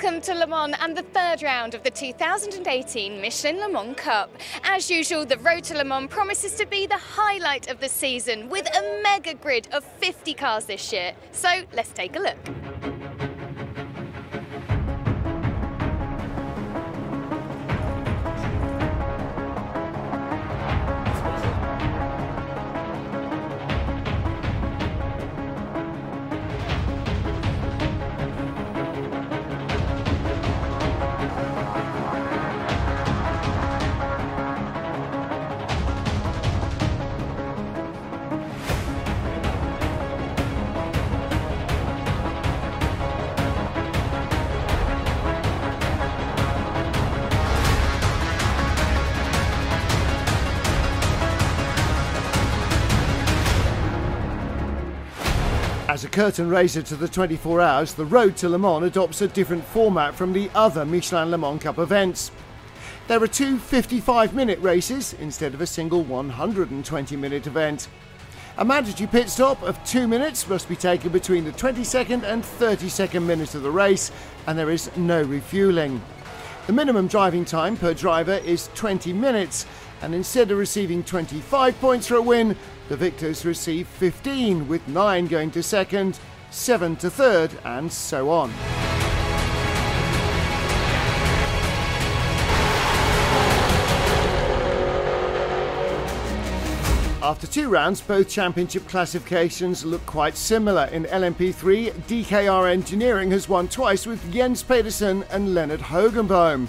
Welcome to Le Mans and the third round of the 2018 Michelin Le Mans Cup. As usual, the Road to Le Mans promises to be the highlight of the season with a mega grid of 50 cars this year. So let's take a look. As a curtain raiser to the 24 hours, the Road to Le Mans adopts a different format from the other Michelin Le Mans Cup events. There are two 55-minute races instead of a single 120-minute event. A mandatory pit stop of 2 minutes must be taken between the 22nd and 32nd minute of the race, and there is no refuelling. The minimum driving time per driver is 20 minutes, and instead of receiving 25 points for a win, the victors receive 15, with 9 going to second, 7 to third, and so on. After 2 rounds, both championship classifications look quite similar. In LMP3, DKR Engineering has won twice with Jens Pedersen and Leonard Hogenboom.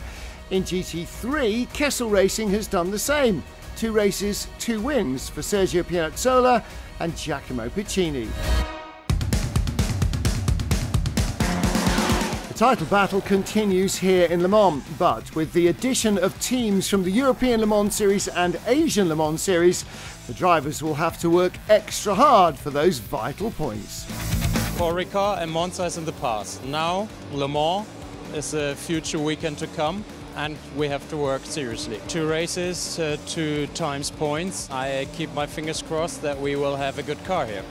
In GT3, Kessel Racing has done the same. 2 races, 2 wins for Sergio Piazzolla and Giacomo Piccini. The title battle continues here in Le Mans, but with the addition of teams from the European Le Mans Series and Asian Le Mans Series, the drivers will have to work extra hard for those vital points. For Ricard and Monza is in the past. Now Le Mans is a future weekend to come, and we have to work seriously. 2 races, 2 times points. I keep my fingers crossed that we will have a good car here.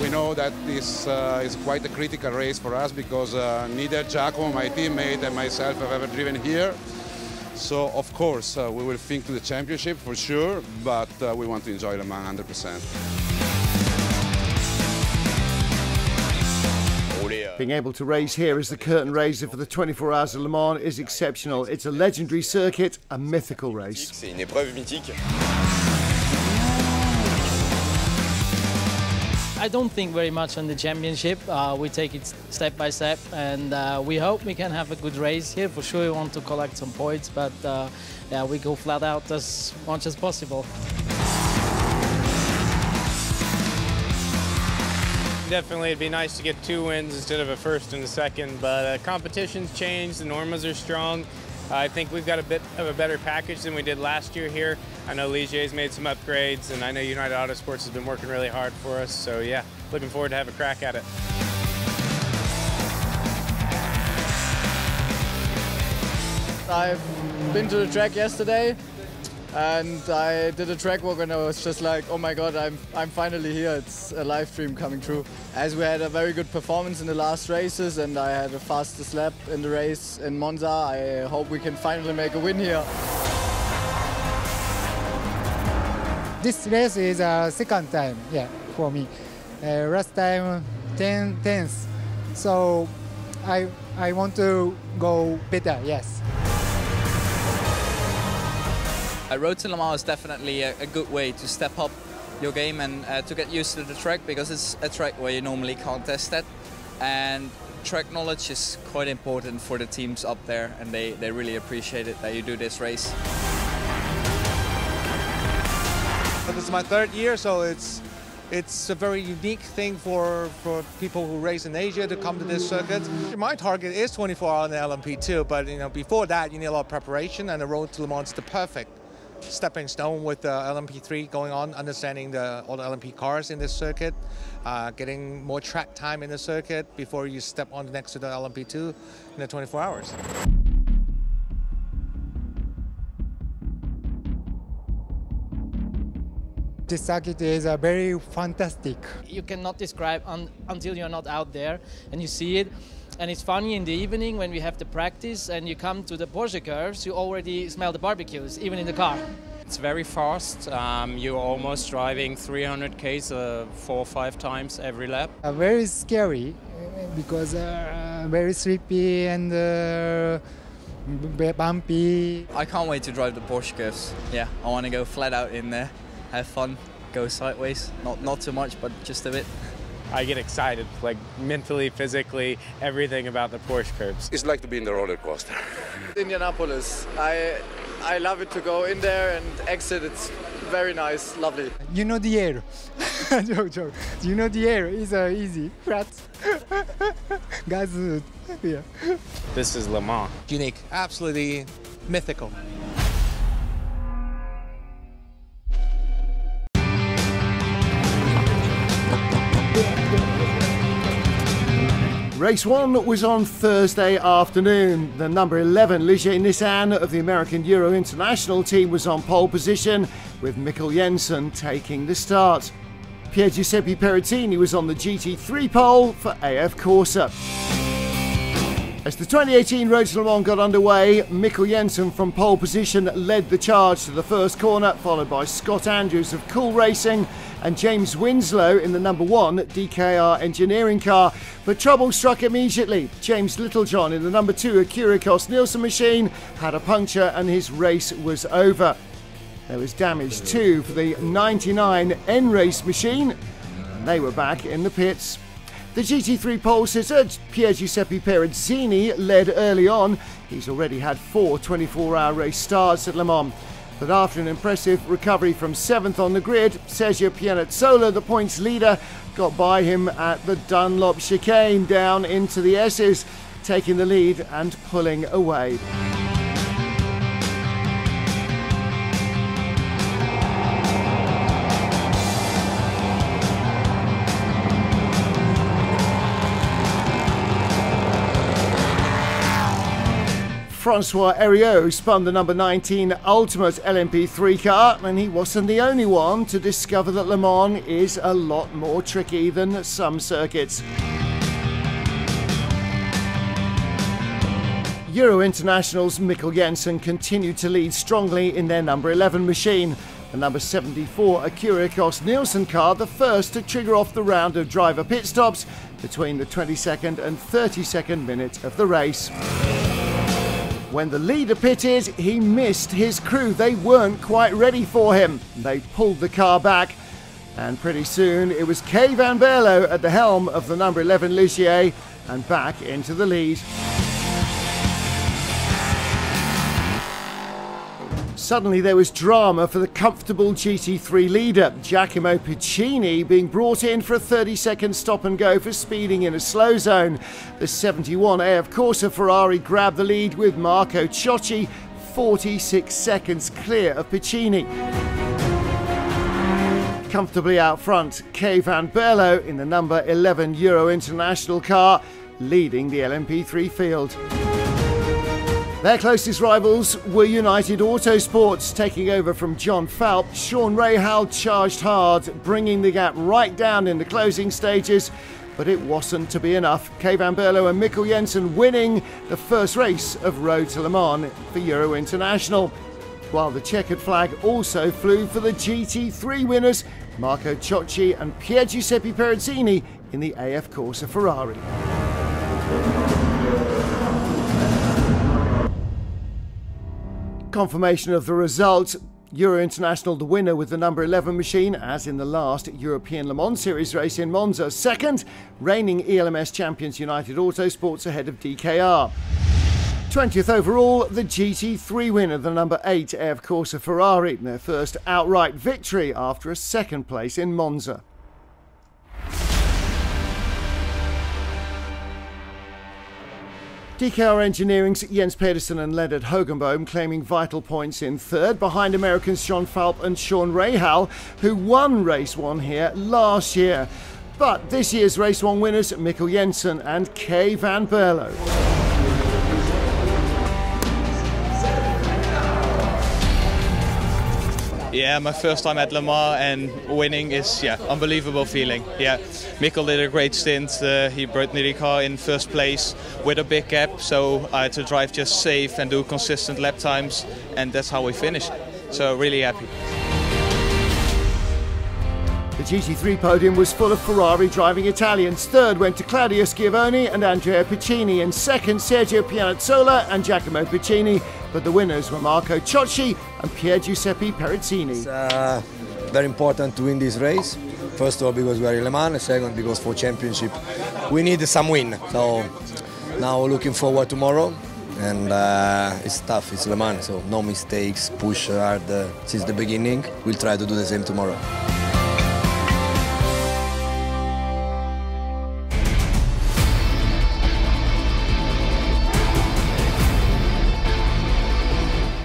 We know that this is quite a critical race for us because neither Giacomo, my teammate, and myself have ever driven here. So, of course, we will think to the championship for sure, but we want to enjoy Le Mans 100%. Being able to race here as the curtain raiser for the 24 Hours of Le Mans is exceptional. It's a legendary circuit, a mythical race. C'est une épreuve mythique. I don't think very much on the championship. We take it step by step, and we hope we can have a good race here. For sure we want to collect some points, but yeah, we go flat out as much as possible. Definitely it'd be nice to get 2 wins instead of a first and a second, but competition's changed, the normas are strong. I think we've got a bit of a better package than we did last year here. I know Ligier's made some upgrades, and I know United Autosports has been working really hard for us, so yeah, looking forward to have a crack at it. I've been to the track yesterday, and I did a track walk and I was just like, oh my god, I'm finally here. It's a live stream coming true. As we had a very good performance in the last races and I had the fastest lap in the race in Monza, I hope we can finally make a win here. This race is a second time, yeah, for me. Last time 10th, so I want to go better, yes. A Road to Le Mans is definitely a good way to step up your game and to get used to the track, because it's a track where you normally can't test that, and track knowledge is quite important for the teams up there, and they really appreciate it that you do this race. This is my 3rd year, so it's a very unique thing for people who race in Asia to come to this circuit. My target is 24 hours in the LMP2, but before that you need a lot of preparation, and the Road to Le Mans is the perfect stepping stone with the LMP3 going on, understanding all the LMP cars in this circuit, getting more track time in the circuit before you step on next to the LMP2 in the 24 hours. This circuit is very fantastic. You cannot describe until you're not out there and you see it. And it's funny in the evening when we have the practice and you come to the Porsche curves, you already smell the barbecues, even in the car. It's very fast. You're almost driving 300 k's 4 or 5 times every lap. Very scary because very sleepy and bumpy. I can't wait to drive the Porsche curves. Yeah, I want to go flat out in there, have fun, go sideways. Not too much, but just a bit. I get excited, like mentally, physically, everything about the Porsche curves. It's like to be in the roller coaster. Indianapolis. I love it to go in there and exit. It's very nice, lovely. You know the air. Joke. You know the air is easy, flat. Guys, yeah. This is Le Mans. Unique, absolutely mythical. Race 1 was on Thursday afternoon. The number 11 Ligier Nissan of the American Euro International team was on pole position, with Mikkel Jensen taking the start. Pier Giuseppe Perrettini was on the GT3 pole for AF Corse. As the 2018 Road to Le Mans got underway, Mikkel Jensen from pole position led the charge to the first corner, followed by Scott Andrews of Cool Racing and James Winslow in the number 1 DKR engineering car. But trouble struck immediately. James Littlejohn in the number 2 Acura Cos-Nielsen machine had a puncture and his race was over. There was damage too for the 99 N-Race machine, and they were back in the pits. The GT3 pole sitter, Pier Giuseppe Perezzini, led early on. He's already had 4 24-hour race starts at Le Mans. But after an impressive recovery from 7th on the grid, Sergio Pianezzola, the points leader, got by him at the Dunlop chicane down into the S's, taking the lead and pulling away. Francois Heriot spun the number 19 Ultimate LMP3 car, and he wasn't the only one to discover that Le Mans is a lot more tricky than some circuits. Euro International's Mikkel Jensen continued to lead strongly in their number 11 machine. The number 74 Acura Cos-Nielsen car, the first to trigger off the round of driver pit stops between the 22nd and 32nd minute of the race. When the leader pitted, he missed his crew. They weren't quite ready for him. They pulled the car back, and pretty soon it was Kay Van Berlo at the helm of the number 11 Ligier and back into the lead. Suddenly there was drama for the comfortable GT3 leader, Giacomo Piccini, being brought in for a 30-second stop and go for speeding in a slow zone. The 71 AF Corse Ferrari grabbed the lead with Marco Ciocci 46 seconds clear of Piccini. Comfortably out front, Kay Van Berlo in the number 11 Euro International car, leading the LMP3 field. Their closest rivals were United Autosports, taking over from John Falp. Sean Rahal charged hard, bringing the gap right down in the closing stages, but it wasn't to be enough. Kay Van Berlo and Mikkel Jensen winning the first race of Road to Le Mans for Euro International, while the checkered flag also flew for the GT3 winners, Marco Ciocci and Pier Giuseppe Perezzini in the AF Corse Ferrari. Confirmation of the result. Euro International the winner with the number 11 machine, as in the last European Le Mans Series race in Monza. Second, reigning ELMS champions United Autosports ahead of DKR. 20th overall, the GT3 winner, the number 8 AF Corse Ferrari, their first outright victory after a second place in Monza. DKR Engineering's Jens Pedersen and Lennart Hogenboom claiming vital points in third, behind Americans John Falp and Sean Rahal, who won Race 1 here last year. But this year's Race 1 winners, Mikkel Jensen and Kay Van Berlo. Yeah, Yeah, my first time at Le Mans, and winning is unbelievable feeling. Yeah, Mikkel did a great stint. He brought the car in first place with a big gap, so I had to drive just safe and do consistent lap times, and that's how we finished. So really happy. The GT3 podium was full of Ferrari driving Italians. Third went to Claudio Schiavone and Andrea Piccini, and second Sergio Pianezzola and Giacomo Piccini. But the winners were Marco Ciocci and Pier Giuseppe Perezzini. It's very important to win this race. First of all because we are in Le Mans, second because for championship we need some win. So now looking forward tomorrow, and it's tough, it's Le Mans, so no mistakes, push hard since the beginning. We'll try to do the same tomorrow.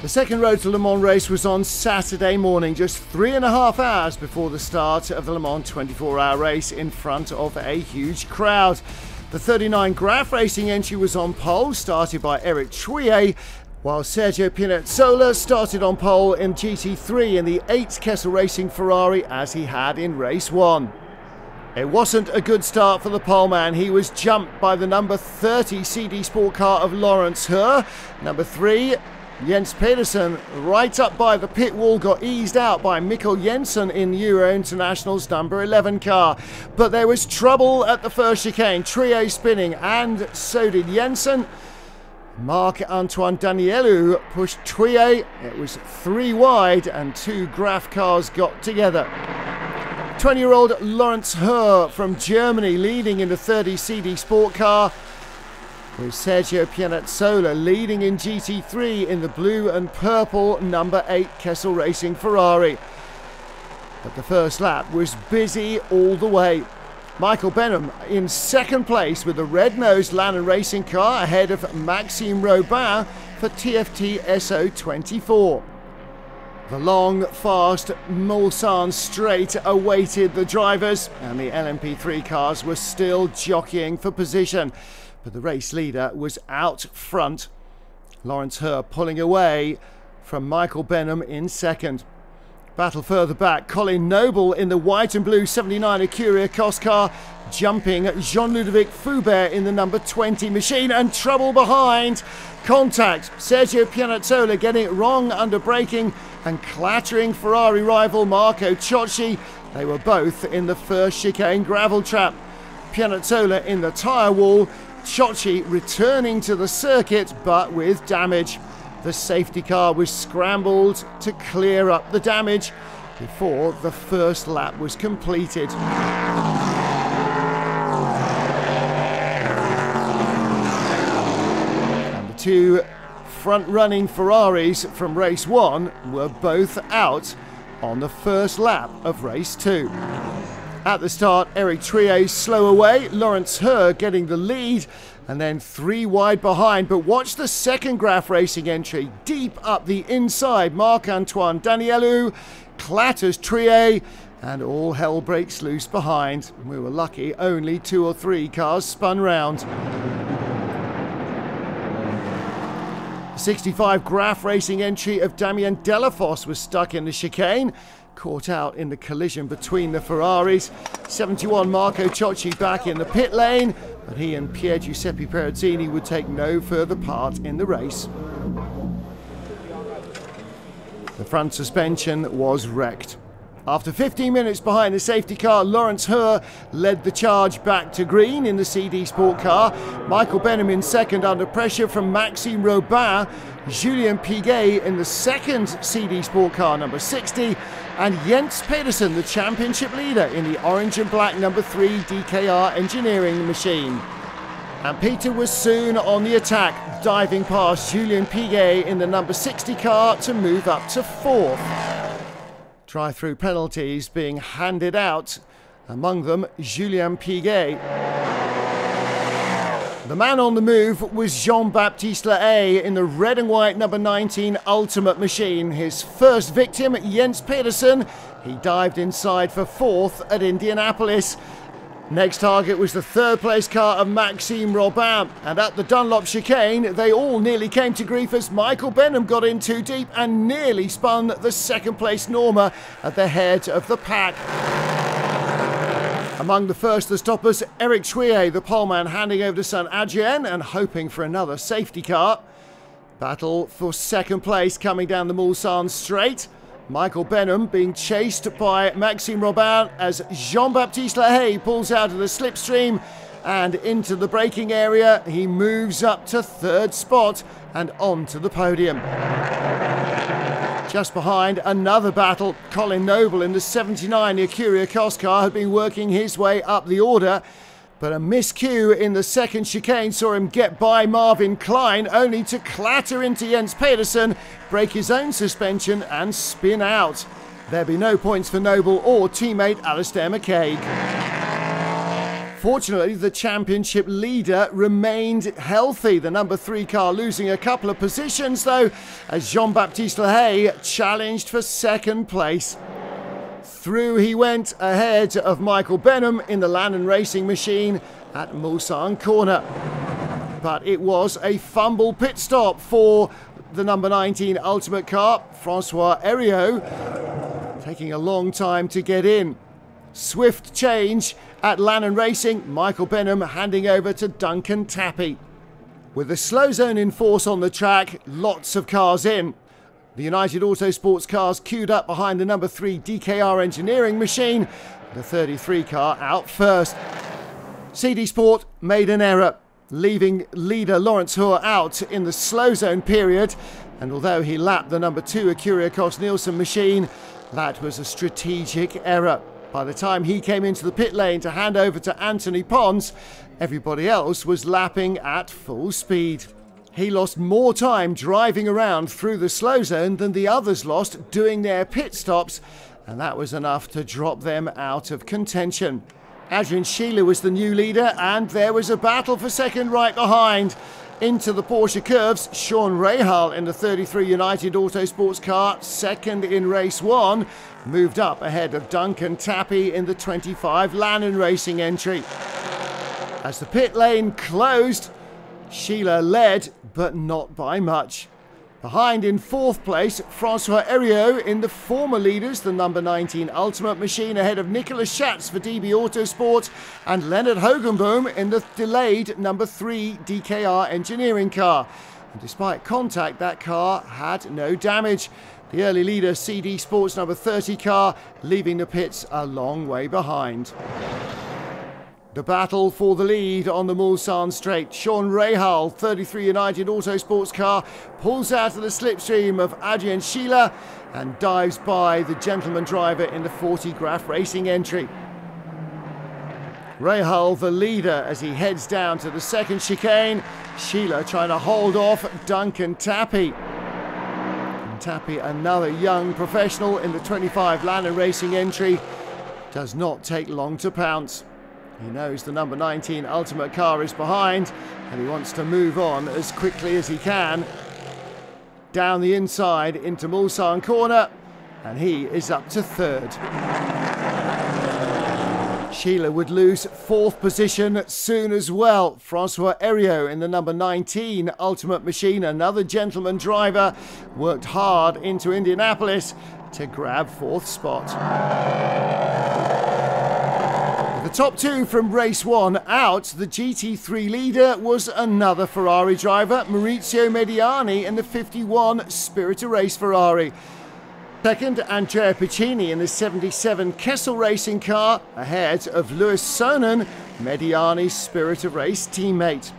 The second Road to Le Mans race was on Saturday morning, just 3.5 hours before the start of the Le Mans 24-hour race in front of a huge crowd. The 39 Graf Racing entry was on pole, started by Eric Thuillier, while Sergio Pianezzola started on pole in GT3 in the 8 Kessel Racing Ferrari as he had in race 1. It wasn't a good start for the poleman. He was jumped by the number 30 CD Sport car of Lawrence Herr. Number 3, Jens Pedersen, right up by the pit wall, got eased out by Mikkel Jensen in Euro International's number 11 car. But there was trouble at the first chicane. Thuillier spinning, and so did Jensen. Marc-Antoine Danielou pushed Thuillier. It was 3 wide, and 2 Graf cars got together. 20-year-old Lawrence Herr from Germany leading in the 30 CD Sport car, with Sergio Pianezzola leading in GT3 in the blue and purple number 8 Kessel Racing Ferrari. But the first lap was busy all the way. Michael Benham in second place with the red-nosed Lannon Racing car ahead of Maxime Robin for TFT SO24. The long, fast Mulsanne straight awaited the drivers, and the LMP3 cars were still jockeying for position. But the race leader was out front. Lawrence Herr pulling away from Michael Benham in second. Battle further back, Colin Noble in the white and blue 79 Acuria Cos car, jumping Jean-Ludovic Foubert in the number 20 machine, and trouble behind. Contact, Sergio Pianezzola getting it wrong under braking and clattering Ferrari rival Marco Ciocci. They were both in the first chicane gravel trap. Pianezzola in the tyre wall, Ciocci returning to the circuit but with damage. The safety car was scrambled to clear up the damage before the first lap was completed. And the 2 front-running Ferraris from race 1 were both out on the first lap of race 2. At the start, Eric Thuillier slow away, Lawrence Herr getting the lead, and then 3 wide behind. But watch the second Graf Racing entry, deep up the inside. Marc-Antoine Danielou clatters Thuillier, and all hell breaks loose behind. We were lucky, only 2 or 3 cars spun round. The 65 Graf Racing entry of Damien Delafosse was stuck in the chicane, caught out in the collision between the Ferraris. 71 Marco Ciocci back in the pit lane, but he and Pier Giuseppe Perezzini would take no further part in the race. The front suspension was wrecked. After 15 minutes behind the safety car, Lawrence Herr led the charge back to green in the CD Sport car. Michael Benham in second under pressure from Maxime Robin. Julien Piguet in the second CD Sport car, number 60. And Jens Pedersen, the championship leader, in the orange and black number 3 DKR engineering machine. And Peter was soon on the attack, diving past Julien Piguet in the number 60 car to move up to 4th. Drive-through penalties being handed out, among them Julien Piguet. The man on the move was Jean-Baptiste Lahaye in the red and white number 19 Ultimate machine. His first victim, Jens Pedersen, he dived inside for 4th at Indianapolis. Next target was the third place car of Maxime Robin, and at the Dunlop chicane they all nearly came to grief as Michael Benham got in too deep and nearly spun the second place Norma at the head of the pack. Among the first to stoppers, Eric Chouillet, the poleman, handing over to Saint Adrien and hoping for another safety car. Battle for second place coming down the Mulsanne straight. Michael Benham being chased by Maxime Robin as Jean-Baptiste Lahaye pulls out of the slipstream and into the braking area. He moves up to third spot and onto the podium. Just behind, another battle. Colin Noble in the 79 Ecuria Cos car had been working his way up the order, but a miscue in the second chicane saw him get by Marvin Klein, only to clatter into Jens Pedersen, break his own suspension and spin out. There'd be no points for Noble or teammate Alistair McCaig. Fortunately, the championship leader remained healthy. The number 3 car losing a couple of positions, though, as Jean-Baptiste Lahaye challenged for second place. Through he went ahead of Michael Benham in the Lannon Racing Machine at Mulsanne Corner. But it was a fumble pit stop for the number 19 Ultimate car, Francois Heriot, taking a long time to get in. Swift change at Lannon Racing, Michael Benham handing over to Duncan Tappy. With the slow zone in force on the track, lots of cars in. The United Autosports cars queued up behind the number 3 DKR Engineering Machine, the 33 car out first. CD Sport made an error, leaving leader Lawrence Hoare out in the slow zone period, and although he lapped the number 2 Ecuria Cos Nielsen machine, that was a strategic error. By the time he came into the pit lane to hand over to Anthony Pons, everybody else was lapping at full speed. He lost more time driving around through the slow zone than the others lost doing their pit stops, and that was enough to drop them out of contention. Adrian Sheila was the new leader, and there was a battle for second right behind. Into the Porsche curves, Sean Rahal in the 33 United Autosports car, second in race 1, moved up ahead of Duncan Tappy in the 25 Lannon Racing entry. As the pit lane closed, Sheila led, but not by much. Behind in fourth place, Francois Heriot in the former leaders, the number 19 Ultimate machine, ahead of Nicolas Schatz for DB Autosport and Leonard Hogenboom in the delayed number 3 DKR Engineering car. And despite contact, that car had no damage. The early leader, CD Sports number 30 car, leaving the pits a long way behind. The battle for the lead on the Mulsanne straight. Sean Rahal, 33 United Autosports car, pulls out of the slipstream of Adrien Sheila and dives by the gentleman driver in the 40 Graf Racing entry. Rahal the leader as he heads down to the second chicane. Sheila trying to hold off Duncan Tappy. And Tappy, another young professional in the 25 Lannon Racing entry, does not take long to pounce. He knows the number 19 Ultimate car is behind and he wants to move on as quickly as he can. Down the inside into Mulsanne Corner, and he is up to third. Sheila would lose fourth position soon as well. Francois Heriot in the number 19 Ultimate machine, another gentleman driver, worked hard into Indianapolis to grab fourth spot. The top 2 from race 1 out, the GT3 leader was another Ferrari driver, Maurizio Mediani in the 51 Spirit of Race Ferrari. Second, Andrea Piccini in the 77 Kessel Racing car, ahead of Lewis Sonnen, Mediani's Spirit of Race teammate.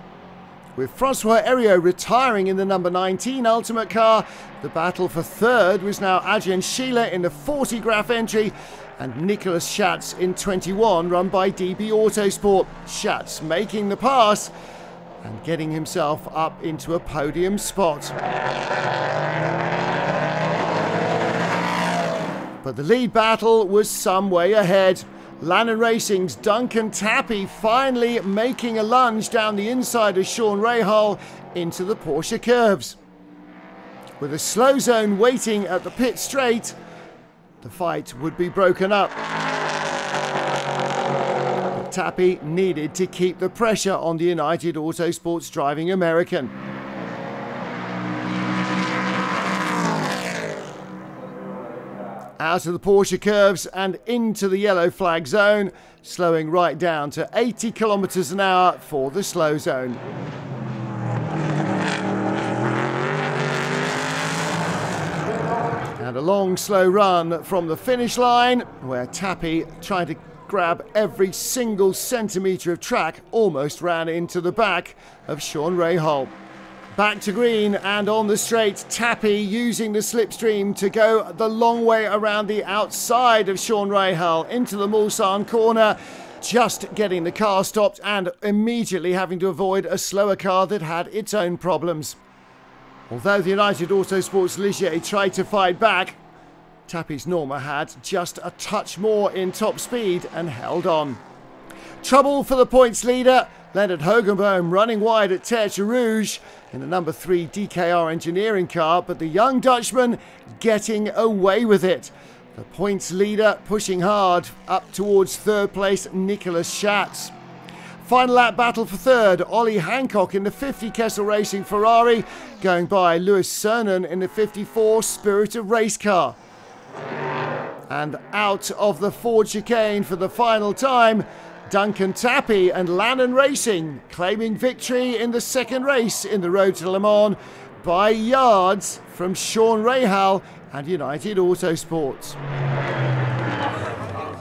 With Francois Heriot retiring in the number 19 Ultimate car, the battle for third was now Adrien Sheila in the 40 Graf entry and Nicolas Schatz in 21, run by DB Autosport. Schatz making the pass and getting himself up into a podium spot. But the lead battle was some way ahead. Lannon Racing's Duncan Tappy finally making a lunge down the inside of Sean Rahal into the Porsche curves. With a slow zone waiting at the pit straight, the fight would be broken up. But Tapie needed to keep the pressure on the United Autosports driving American. Out of the Porsche curves and into the yellow flag zone, slowing right down to 80 kilometers an hour for the slow zone. And a long slow run from the finish line, where Tapie tried to grab every single centimetre of track, almost ran into the back of Sean Rahal. Back to green and on the straight, Tapie using the slipstream to go the long way around the outside of Sean Rahal into the Mulsanne corner, just getting the car stopped and immediately having to avoid a slower car that had its own problems. Although the United Autosports Ligier tried to fight back, Tapie's Norma had just a touch more in top speed and held on. Trouble for the points leader, Leonard Hogenboom running wide at Tertre Rouge in the number 3 DKR engineering car, but the young Dutchman getting away with it. The points leader pushing hard up towards third place, Nicolas Schatz. Final lap battle for third, Ollie Hancock in the 50 Kessel Racing Ferrari, going by Lewis Cernan in the 54 Spirit of Race car. And out of the Ford chicane for the final time, Duncan Tapie and Lannon Racing claiming victory in the second race in the Road to Le Mans by yards from Sean Rahal and United Autosports.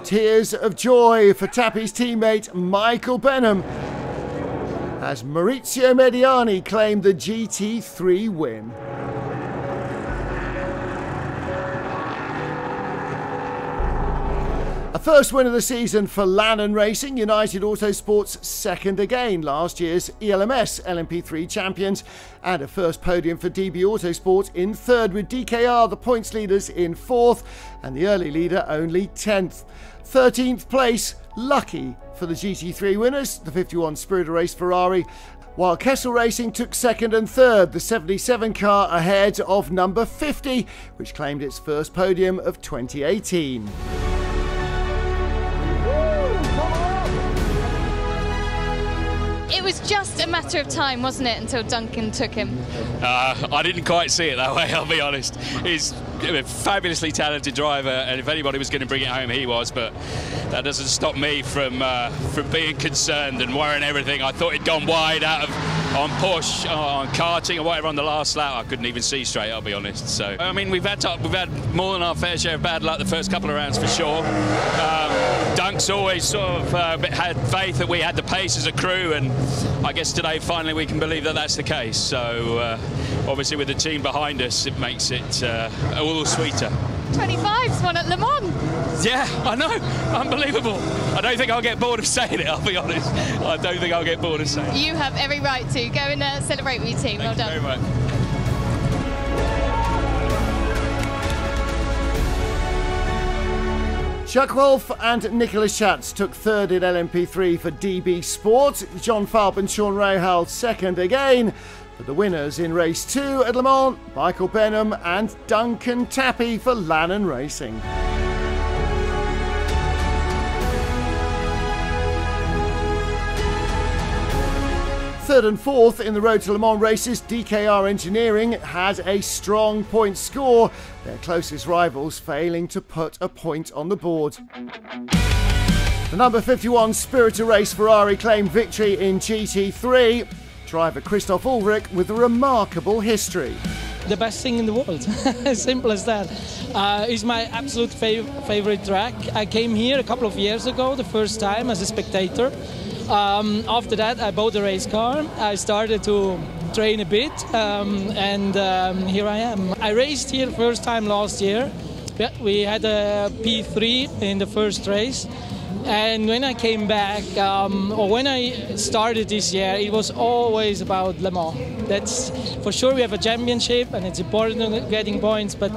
Tears of joy for Tapie's teammate Michael Benham as Maurizio Mediani claimed the GT3 win. A first win of the season for Lannon Racing, United Autosports second again, last year's ELMS LMP3 champions, and a first podium for DB Autosport in third, with DKR the points leaders in fourth and the early leader only 10th. 13th place, lucky for the GT3 winners, the 51 Spirit of Race Ferrari, while Kessel Racing took second and third, the 77 car ahead of number 50, which claimed its first podium of 2018. It was just a matter of time, wasn't it, until Duncan took him? I didn't quite see it that way, I'll be honest. He's a fabulously talented driver, and if anybody was going to bring it home, he was, but that doesn't stop me from being concerned and worrying everything. I thought he'd gone wide out of on push, on karting or whatever on the last lap. I couldn't even see straight, I'll be honest. So, I mean, we've had more than our fair share of bad luck the first couple of rounds for sure. Dunk's always sort of had faith that we had the pace as a crew, and I guess today finally we can believe that that's the case. So obviously with the team behind us, it makes it a little sweeter. 25's won at Le Mans. Yeah, I know, unbelievable. I don't think I'll get bored of saying it, I'll be honest. I don't think I'll get bored of saying it. You have every right to. Go and celebrate with your team. Well done. Thank you very much. Jacques Wolf and Nicolas Schatz took third in LMP3 for DB Sport. John Falb and Sean Rahal second again. But the winners in race 2 at Le Mans, Michael Benham and Duncan Tapie for Lannon Racing. Third and fourth in the Road to Le Mans races, DKR Engineering had a strong point score, their closest rivals failing to put a point on the board. The number 51 Spirit of Race Ferrari claimed victory in GT3. Driver Christoph Ulrich with a remarkable history. The best thing in the world, as simple as that. It's my absolute favorite track. I came here a couple of years ago, the first time as a spectator. After that, I bought a race car. I started to train a bit, and here I am. I raced here first time last year. We had a P3 in the first race. And when I came back, or when I started this year, it was always about Le Mans. That's for sure. We have a championship, and it's important getting points, but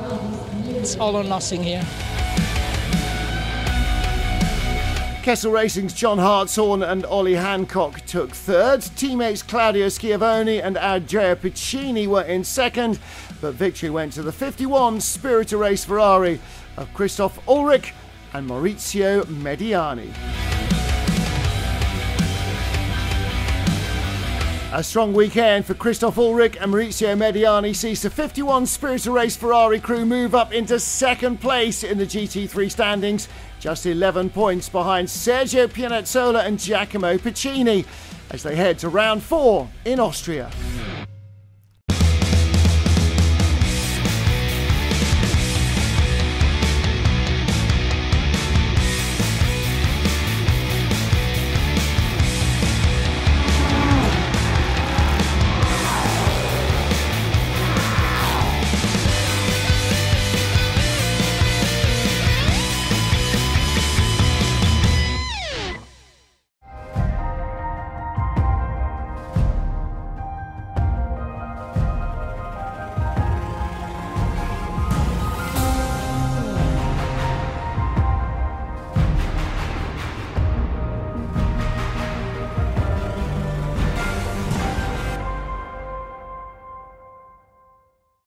it's all or nothing here. Kessel Racing's John Hartshorn and Ollie Hancock took third. Teammates Claudio Schiavone and Andrea Piccini were in second, but victory went to the 51 Spirit of Race Ferrari of Christoph Ulrich and Maurizio Mediani. A strong weekend for Christoph Ullrich and Maurizio Mediani sees the 51 Spirited Race Ferrari crew move up into second place in the GT3 standings, just 11 points behind Sergio Pianezzola and Giacomo Piccini as they head to round 4 in Austria.